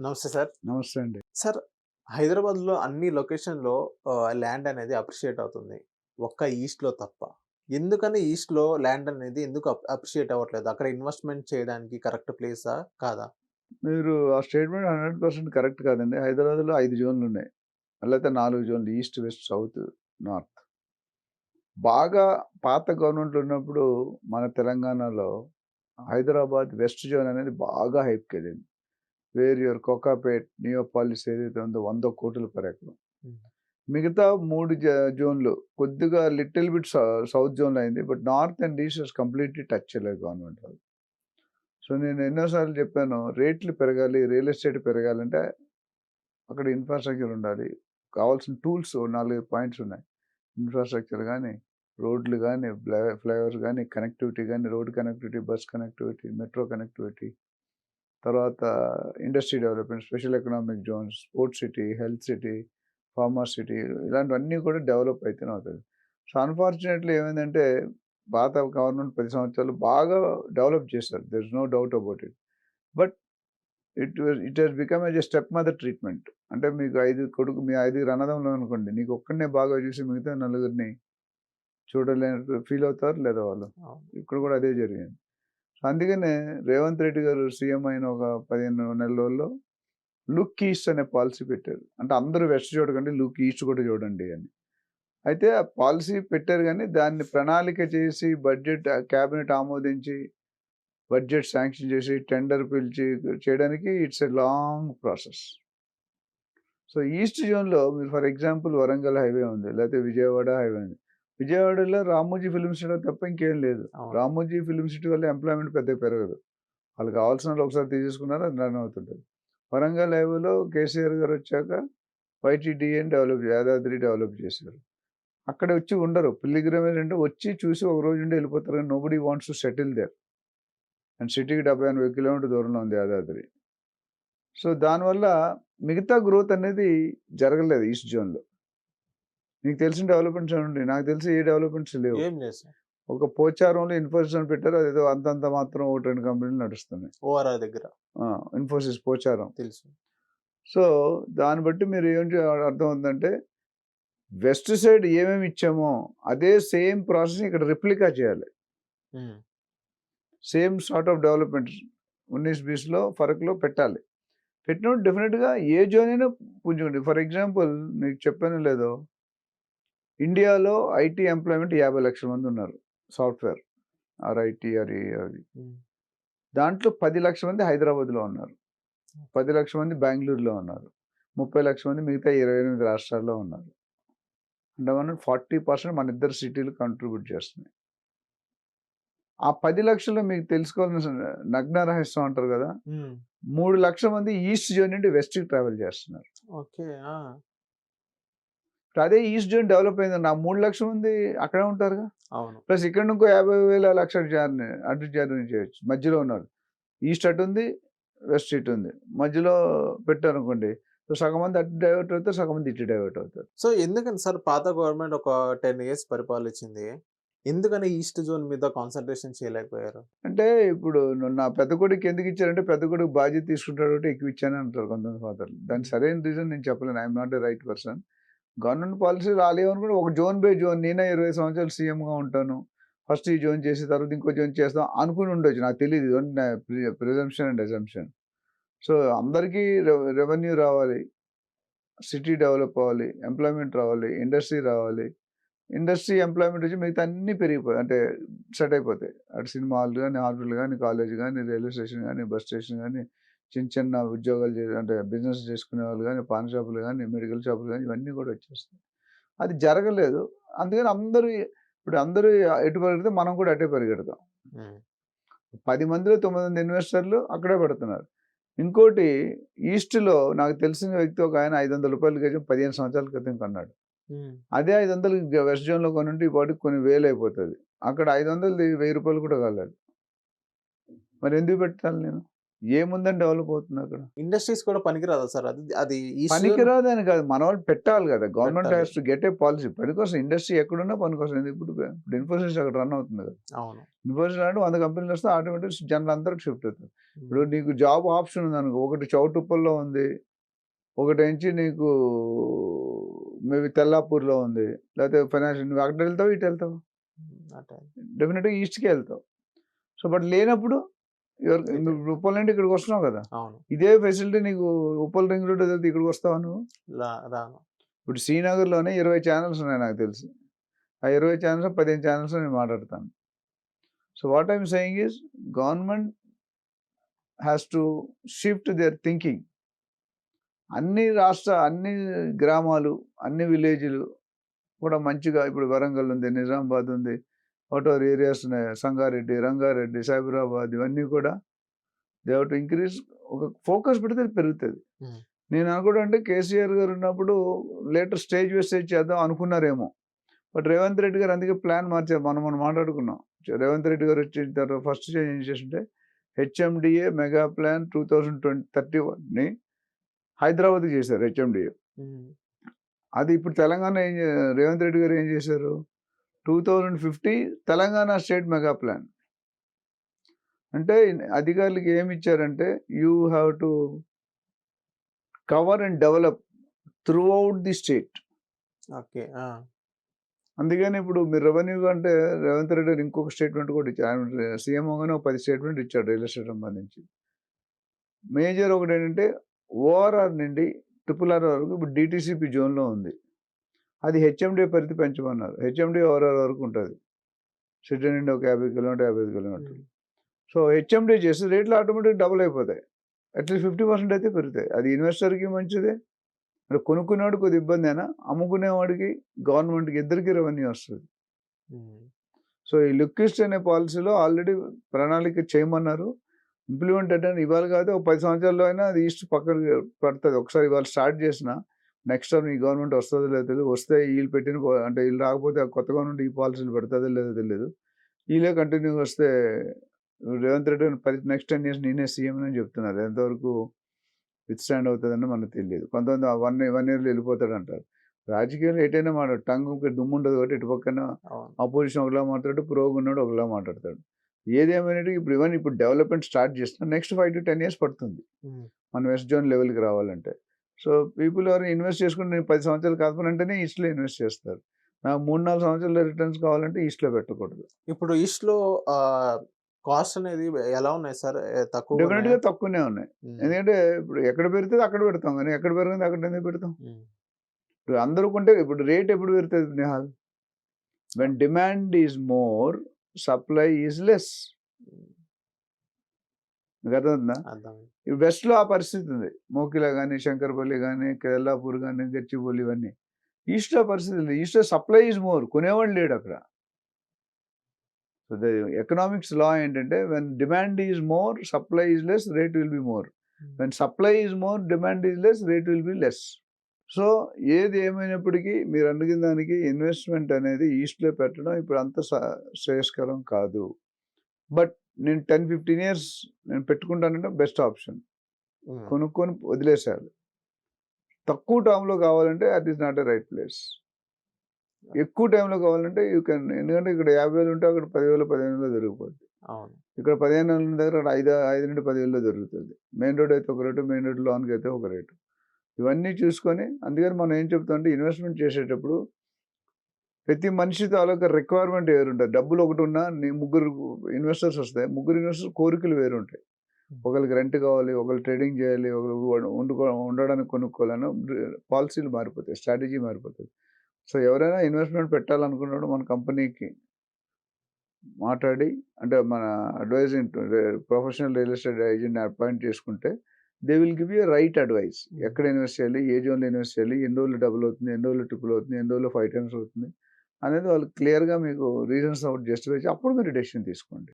నమస్తే సార్. నమస్తే అండి. సార్, హైదరాబాద్‌లో అన్ని లొకేషన్‌లో ల్యాండ్ అనేది అప్రిషియేట్ అవుతుంది. ఒక్క ఈస్ట్‌లో తప్ప. ఎందుకని ఈస్ట్‌లో ల్యాండ్ అనేది ఎందుకు అప్రిషియేట్ అవ్వట్లేదు? అక్కడ ఇన్వెస్ట్‌మెంట్ చేయడానికి కరెక్ట్ ప్లేసా? కాదా? మీరు ఆ స్టేట్‌మెంట్ 100% కరెక్ట్ కాదండి. హైదరాబాద్‌లో 5 జోన్‌లున్నాయి. లేతే 4 జోన్‌లు ఈస్ట్, వెస్ట్, సౌత్, నార్త్. బాగా పాత గవర్నమెంట్‌లు ఉన్నప్పుడు మన తెలంగాణలో హైదరాబాద్ వెస్ట్ జోన్ అనేది బాగా హైప్‌కెళ్ళింది. వేర్ యువర్ కోకాపేట్, నియోపాలిస్ ఏదైతే ఉందో 100,00,00,000 పర్ ఎకరం. హ్మ్. మిగతా 3 జోన్‌లు కొద్దిగా లిటిల్ బిట్ సౌత్ జోన్‌లో అయింది. But north and east has completely touch చేయలేదు గవర్నమెంట్ వాళ్ళు. సో, నేను ఎన్నో సార్లు చెప్పాను రేట్లు పెరగాలి, రియల్ ఎస్టేట్ పెరగాలంటే అక్కడ ఇన్‌ఫ్రాస్ట్రక్చర్ ఉండాలి. కావాల్సిన టూల్స్ 4, 5 పాయింట్స్ ఉన్నాయి. ఇన్‌ఫ్రాస్ట్రక్చర్ గాని, రోడ్లు గాని, ఫ్లైఓవర్స్ గాని, కనెక్టివిటీ గాని, road connectivity, bus connectivity, metro connectivity, తర్వాత industry development, special economic zones, sports city, health city, pharma city ఇలాంటివన్నీ కూడా డెవలప్ అయితేనే అవుతది. సో, అన్‌ఫార్చునేట్‌లీ ఏమైందంటే పాత గవర్నమెంట్ 10 సంవత్సరాలు బాగా డెవలప్ చేశారు. There is no doubt about it. But it has become as a step mother treatment. అంటే మీకు 5 కొడుకు మీ 5 అన్నదమ్ములనుకోండి. నీకు ఒక్కడినే బాగా చూసి మిగతా నలుగురిని చూడలేనట్టు ఫీల్ అవుతారు లేదా వాళ్ళు. అవును. ఇక్కడ కూడా అదే జరిగింది. సో, అందుకనే రేవంత్ రెడ్డి గారు సీఎం అయిన ఒక 15 నెల రోజుల్లో లుక్ ఈస్ట్ అనే పాలిసీ పెట్టారు. అంటే అందరూ వెస్ట్ చూడకండి, లుక్ ఈస్ట్ కూడా చూడండి అని. అయితే ఆ పాలిసీ పెట్టారు గానీ దాన్ని ప్రణాళిక చేసి బడ్జెట్ క్యాబినెట్ ఆమోదించి బడ్జెట్ శాంక్షన్ చేసి టెండర్ పిలిచి చేయడానికి it's a long process. So, east జోన్‌లో మీరు ఫర్ ఎగ్జాంపుల్ వరంగల్ హైవే ఉంది. లేకపోతే విజయవాడ హైవే ఉంది. విజయవాడలో రామోజీ ఫిల్మ్ సిటీ తప్ప ఇంకేం లేదు. అవును. రామోజీ ఫిల్మ్ సిటీ వల్ల ఎంప్లాయ్‌మెంట్ పెద్దగా పెరగదు. వాళ్ళకి కావాల్సినోళ్ళు ఒకసారి తీసేసుకున్నారు అది రన్ అవుతుంటది. వరంగల్ హైవేలో కేసీఆర్ గారొచ్చాక వైటీడీఏని యాదాద్రి డెవలప్ చేశారు. అక్కడ వచ్చి ఉండరు. పిల్లిగ్రిమేజ్ అంటే వచ్చి చూసి ఒక రోజు ఉండి వెళ్ళిపోతారు గానీ nobody wants to settle there. And సిటీకి 70, 80 కిలోమీటర్ల దూరంలో ఉంది యాదాద్రి. సో, దానివల్ల మిగతా గ్రోత్ అనేది జరగలేదు ఈస్ట్ జోన్‌లో. మీకు తెలిసిన డెవలప్‌మెంట్స్ ఏముంటాయి? నాకు తెలిసి ఏ డెవలప్‌మెంట్స్ లేవు. ఏం లేదు సార్. ఒక పోచారంలో ఇన్ఫోసిస్ అని పెట్టారు. అదేదో అంతంత మాత్రం 1, 2 కంపెనీలు నడుస్తున్నాయి. ఓఆర్ఆర్ దగ్గర ఆ! ఇన్ఫోసిస్ పోచారం. తెలుసు. సో, దాన్ని బట్టి మీరు ఏంటి అర్థమవుతుందంటే వెస్ట్ సైడ్ ఏమేమి ఇచ్చామో అదే సేమ్ ప్రాసెస్‌ని ఇక్కడ రెప్లికా చేయాలి. హ్మ్. సేమ్ సార్ట్ ఆఫ్ డెవలప్‌మెంట్ 19-20లో ఫరక్‌లో పెట్టాలి. పెట్టినప్పుడు డెఫినిట్‌గా ఏ జోన్ అయినా పుంజుకుంటుంది. ఫర్ ఎగ్జాంపుల్ మీకు చెప్పానో లేదో ఇండియాలో ఐటీ ఎంప్లాయ్‌మెంట్ 50,00,000 మంది ఉన్నారు. సాఫ్ట్‌వేర్ ఆర్ ఐటీ ఆర్ ఏ అది. హ్మ్. దాంట్లో 10,00,000 మంది హైదరాబాద్‌లో ఉన్నారు. 10,00,000 మంది బెంగుళూరులో ఉన్నారు. 30,00,000 మంది మిగతా 28 రాష్ట్రాల్లో ఉన్నారు. అంటే మనం 40% మన ఇద్దరు సిటీలు కాంట్రిబ్యూట్ చేస్తున్నాయి. ఆ 10,00,000లో మీకు తెలుసుకోవాల్సిన నగ్న రహస్యం అంటారు గదా! హ్మ్. 3,00,000 మంది ఈస్ట్ జోన్ నుండి వెస్ట్‌కి ట్రావెల్ చేస్తున్నారు. ఓకే. ఆ! ఇప్పుడు అదే ఈస్ట్ జోన్ డెవలప్ అయిందనుకో ఆ 3,00,000 మంది అక్కడే ఉంటారుగా. అవును. ప్లస్ ఇక్కడ ఇంకో 50,000 లక్ష జర్నీ చేయొచ్చు. మధ్యలో ఉన్నారు. ఈస్ట్ అటుంది, వెస్ట్ ఇటుంది. మధ్యలో పెట్టారనుకోండి. సో, సగం మంది అటు డైవర్ట్ అవుతారు. సగం మంది ఇటు డైవర్ట్ అవుతారు. సో, ఎందుకని సార్ పాత గవర్నమెంట్ ఒక 10 ఇయర్స్ పరిపాలించింది. ఎందుకని ఈస్ట్ జోన్ మీద కాన్సంట్రేషన్ చేయలేకపోయారు? అంటే ఇప్పుడు నా పెద్ద కొడుక్కి ఎందుకు ఇచ్చారంటే పెద్ద కొడుకు బాధ్యత తీసుకుంటాడు కాబట్టి ఎక్కువ ఇచ్చానని అంటారు కొంతమంది ఫాదర్‌లు. దానికి హ్మ్. సరైన రీజన్ నేను చెప్పలేను. I am not a right person. Government policy రాలేవనుకుంటే ఒక జోన్ బై జోన్ నేనే 20 సంవత్సరాలు సీఎంగా ఉంటాను. ఫస్ట్ ఈ జోన్ చేసి తర్వాత ఇంకో జోన్ చేస్తాం అనుకుని ఉండొచ్చు. నాకు తెలీదు. ఇవన్నీ నా ప్రిజంప్షన్ అండ్ అజంప్షన్. సో, అందరికీ రెవెన్యూ రావాలి. సిటీ డెవలప్ అవ్వాలి. ఎంప్లాయ్‌మెంట్ రావాలి. ఇండస్ట్రీ రావాలి. ఇండస్ట్రీ, ఎంప్లాయ్‌మెంట్ వచ్చి మిగతా అన్నీ పెరిగిపోయాయి. అంటే సెట్ అయిపోతాయి. అటు సినిమా హాల్ గాని, హాస్పిటల్ గాని, కాలేజ్ గాని, రైల్వే స్టేషన్ గాని, బస్ స్టేషన్ గాని, చిన్న చిన్న ఉద్యోగాలు అంటే బిజినెస్ చేసుకునే వాళ్ళు గాని, పాన్ షాపులు గాని, మెడికల్ షాపులు గాని ఇవన్నీ కూడా వచ్చేస్తాయి. అది జరగలేదు. అందుకని అందరూ ఎటు పరిగెడితే మనం కూడా అటే పరిగెడతాం. హ్మ్. 10 మందిలో 9 మంది ఇన్వెస్టర్లు అక్కడే పెడుతున్నారు. ఇంకోటి ఈస్ట్‌లో నాకు తెలిసిన వ్యక్తి ఒకాయన రూ. 500 గజం 15 సంవత్సరాల క్రితం కొన్నాడు. హ్మ్. అదే 500 వెస్ట్ జోన్‌లో కొనుంటే ఈ పాటికి కొన్ని వేలయిపోతది. అక్కడ 500ది రూ. 1000 కూడా కాలేదు. మరి ఎందుకు పెట్టాలి నేను? ఏముందని డెవలప్ అవుతుంది అక్కడ? ఇండస్ట్రీస్ కూడా పనికిరాదా సార్? అది అది ఈస్ట్‌లో పనికిరాదని కాదు. మనోళ్ళు పెట్టాలి కదా! గవర్నమెంట్ పెట్టాలి. Has to get a policy. పనికోసం ఇండస్ట్రీ ఎక్కడున్నా పనికొస్తుంది. ఇప్పుడు ఇన్ఫోసిస్ అక్కడ రన్ అవుతుంది కదా! అవును. ఇన్ఫోసిస్ అంటే 100 కంపెనీలు వస్తే ఆటోమేటిక్ జనాలందరికి షిఫ్ట్ అవుతారు. ఇప్పుడు హ్మ్. నీకు జాబ్ ఆప్షన్ ఉందనుకో, ఒకటి చౌటుప్పల్లో ఉంది. ఒకటేంచి నీకు మేబీ తెల్లాపూర్‌లో ఉంది. లేకపోతే ఫైనాన్షియల్ నువ్వు అటు వెళ్తావా? ఇటు వెళ్తావా? అటే. డెఫినిట్‌గా ఈస్ట్‌కే వెళ్తావు. సో, బట్ లేనప్పుడు ఇటే. నువ్వు ఉప్పల్ నుండి ఇక్కడికి వస్తున్నావు కదా! అవును. ఇదే ఫెసిలిటీ నీకు ఉప్పల్ రింగ్ రోడ్ వదిలితే ఇక్కడికి వస్తావా నువ్వు? రాను. ఇప్పుడు శ్రీనగర్‌లోనే 20 ఛానెల్స్ ఉన్నాయి నాకు తెలిసి. ఆ 20 ఛానెల్స్‌లో 15 ఛానెల్స్‌లో నేను మాట్లాడతాను. So, what I am saying is government has to shift there thinking. అన్ని గ్రామాలు, అన్ని విలేజ్‌లు కూడా మంచిగా ఇప్పుడు వరంగల్ ఉంది, నిజామాబాద్ ఉంది, వాటెవర్ ఏరియాస్ ఉన్నాయి. సంగారెడ్డి, రంగారెడ్డి, సైబరాబాద్ ఇవన్నీ కూడా దే హావ్ టు ఇంక్రీజ్ ఒక ఫోకస్ పెడితే అది పెరుగుతది. హ్మ్. నేను అనుకోవడం అంటే కేసీఆర్ గారు ఉన్నప్పుడు లేటర్ స్టేజ్ వేస్టేజ్ చేద్దాం అనుకున్నారేమో. బట్ రేవంత్ రెడ్డి గారు అందుకే ప్లాన్ మార్చారు. మనం మాట్లాడుకున్నాం. రేవంత్ రెడ్డి గారు వచ్చిన తర్వాత ఫస్ట్ చేంజ్ ఏం చేసింటే హెచ్ఎండిఏ మెగా ప్లాన్ 2031ని హైదరాబాద్‌కి చేశారు హెచ్ఎండిఏ. హ్మ్. అది ఇప్పుడు తెలంగాణ రేవంత్ రెడ్డి గారు ఏం చేశారు? 2050 తెలంగాణ స్టేట్ మెగా ప్లాన్. అంటే అధికారులకి ఏమి ఇచ్చారంటే you have to cover and develop throughout the state. Okay. ఆ! అందుకని ఇప్పుడు మీరు రెవెన్యూ అంటే రేవంత్ రెడ్డి గారు ఇంకొక స్టేట్మెంట్ కూడా ఇచ్చారు. ఆయన సీఎం అవ్వగానే ఒక 10 స్టేట్మెంట్ ఇచ్చాడు రియల్ ఎస్టేట్ సంబంధించి. మేజర్ ఒకటేంటంటే ఓఆర్ఆర్ నుండి ఆర్ వరకు ఇప్పుడు డీటీసీపీ జోన్‌లో ఉంది. అది హెచ్ఎండిఏ పరిధి పెంచమన్నారు. హెచ్ఎండిఏ ఓఆర్ఆర్ వరకు ఉంటది. సిటీ నుండి ఒక 50 కిలోమీటర్, 55 కిలోమీటర్లు. హ్మ్. సో, హెచ్ఎండిఏ చేస్తే రేట్లు ఆటోమేటిక్‌గా డబుల్ అయిపోతాయి. అట్‌లీస్ట్ 50% అయితే పెరుగుతాయి. అది ఇన్వెస్టర్‌కి మంచిదే. అంటే కొనుక్కునేవాడికి కొద్దిగా ఇబ్బందేనా? అమ్ముకునేవాడికి, గవర్నమెంట్‌కి ఇద్దరికీ రెవెన్యూ వస్తది. హ్మ్. సో, ఈ లుక్ ఈస్ట్ అనే పాలిసీలో ఆల్రెడీ ప్రణాళిక చేయమన్నారు. ఇంప్లిమెంట్ అంటే ఇవాళ కాదు ఒక 10 సంవత్సరాల్లో అయినా అది ఈస్ట్ పక్కన పడతది. ఒకసారి ఇవాళ స్టార్ట్ చేసినా నెక్స్ట్ టర్మ్ ఈ గవర్నమెంట్ వస్తదో లేదో తెలీదు. వస్తే ఈళ్ళు పెట్టిన అంటే ఈళ్ళు రాకపోతే ఆ కొత్త గవర్నమెంట్ ఈ పాలిసీలు పెడతదో లేదో తెలీదు. ఈళ్ళే కంటిన్యూగా వస్తే రేవంత్ రెడ్డి నెక్స్ట్ 10 ఇయర్స్ నేనే సీఎం అని చెప్తున్నారు. ఎంతవరకు విత్‌స్టాండ్ అవుతదని మనకు తెలీదు. కొంతమంది 1 ఇయర్‌లో వెళ్ళిపోతాడంటారు. రాజకీయాల్లో ఎటైనా టంగుకి దుమ్ముండదు కాబట్టి ఇటు పక్కన అవును. అపోజిషన్ ఒకలా మాట్లాడతాడు, ప్రోగా ఉన్నోడు ఒకలా మాట్లాడతాడు. ఏదేమైనట్టు ఇప్పుడు డెవలప్‌మెంట్ స్టార్ట్ చేసినా నెక్స్ట్ 5-10 ఇయర్స్ పడుతుంది. హ్మ్. మన వెస్ట్ జోన్ లెవెల్‌కి రావాలంటే. సో, పీపుల్ ఎవరైనా ఇన్వెస్ట్ చేసుకుంటే నేను 10 సంవత్సరాలు కాకపోనంటేనే ఈస్ట్‌లో ఇన్వెస్ట్ చేస్తారు. నాకు 3, 4 సంవత్సరాల రిటర్న్స్ కావాలంటే ఈస్ట్‌లో పెట్టకూడదు. ఇప్పుడు ఈస్ట్‌లో కాస్ట్ అనేది ఎలా ఉన్నాయి సార్? తక్కువగున్నాయా? డెఫినిట్‌గా తక్కువనే ఉన్నాయి. హ్మ్. ఎందుకంటే ఇప్పుడు ఎక్కడ పెరిగితే అక్కడ పెడతాం గానీ, ఎక్కడ పెరిగింది అక్కడ ఎందుకు పెడతాం? హ్మ్. ఇప్పుడు అందరూ కొంటే ఇప్పుడు రేట్ ఎప్పుడు పెరుగుతది Nihal? When demand is more, supply is less. Hmm. మీకు అర్థమవుతుందా? అర్థమైంది. ఈ వెస్ట్‌లో ఆ పరిస్థితి ఉంది. మోకిలా గాని, శంకరపల్లి గాని, కెల్లాపూర్ గాని, గచ్చిబౌలి ఇవన్నీ. ఈస్ట్‌లో ఆ పరిస్థితి లేదు. ఈస్ట్‌లో సప్లై ఈస్ మోర్. కొనేవాడు లేడక్కడ. సో, ద ఎకనామిక్స్ లా ఏంటంటే when demand is more, supply is less, rate will be more. Hmm. When supply is more, demand is less, rate will be less. So, ఏది ఏమైనప్పటికీ మీరు అడిగిన దానికి investment అనేది ఈస్ట్‌లో పెట్టడం ఇప్పుడు అంత శ్రేయస్కరం కాదు. బట్ నేను 10, 15 ఇయర్స్ నేను పెట్టుకుంటానంటే బెస్ట్ ఆప్షన్. హ్మ్. కొనుక్కొని వదిలేసేయాలి. తక్కువ టర్మ్‌లో కావాలంటే that is not a right place. ఎక్కువ టైమ్‌లో కావాలంటే యూ కెన్ ఎందుకంటే ఇక్కడ 50,000 ఉంటే అక్కడ 10,000, 15,000లో దొరికిపోద్ది. అవును. ఇక్కడ 15,000 ఉన్న దగ్గర అక్కడ 5-10,000లో దొరుకుతది. మెయిన్ రోడ్ అయితే ఒక రేటు, మెయిన్ రోడ్ లోన్‌కి అయితే ఒక రేటు. ఇవన్నీ చూసుకొని అందుకని మనం ఏం చెప్తామంటే ఇన్వెస్ట్‌మెంట్ చేసేటప్పుడు ప్రతి మనిషి తాలూకా రిక్వైర్మెంట్ వేరుంటది. డబ్బులు ఒకటున్నా ముగ్గురు ఇన్వెస్టర్స్ వస్తే, ముగ్గురు ఇన్వెస్టర్స్ కోరికలు వేరుంటాయి. హ్మ్. ఒకళ్ళకి రెంట్ కావాలి, ఒకళ్ళు ట్రేడింగ్ చేయాలి, ఒకళ్ళు ఉండడానికి కొనుక్కోవాలని పాలిసీలు మారిపోతాయి. స్ట్రాటజీ మారిపోతది. సో, ఎవరైనా ఇన్వెస్ట్‌మెంట్ పెట్టాలనుకున్నప్పుడు మన కంపెనీకి మాట్లాడి అంటే మన అడ్వైజింగ్ ప్రొఫెషనల్ రియల్ ఎస్టేట్ ఏజెంట్‌ని అపాయింట్ చేసుకుంటే they will give you right advice. Hmm. ఎక్కడ ఇన్వెస్ట్ చేయాలి? ఏ జోన్‌లో ఇన్వెస్ట్ చేయాలి? ఎన్ని రోజులు డబుల్ అవుతుంది? ఎన్ని రోజుల్లో ట్రిపుల్ అవుతుంది? ఎన్ని రోజుల్లో 5 టైమ్స్ అవుతుంది? అనేది వాళ్ళు క్లియర్‌గా మీకు రీజన్స్ ఒకటి జస్టిఫై చేసి అప్పుడు మీరు డెసిషన్ తీసుకోండి.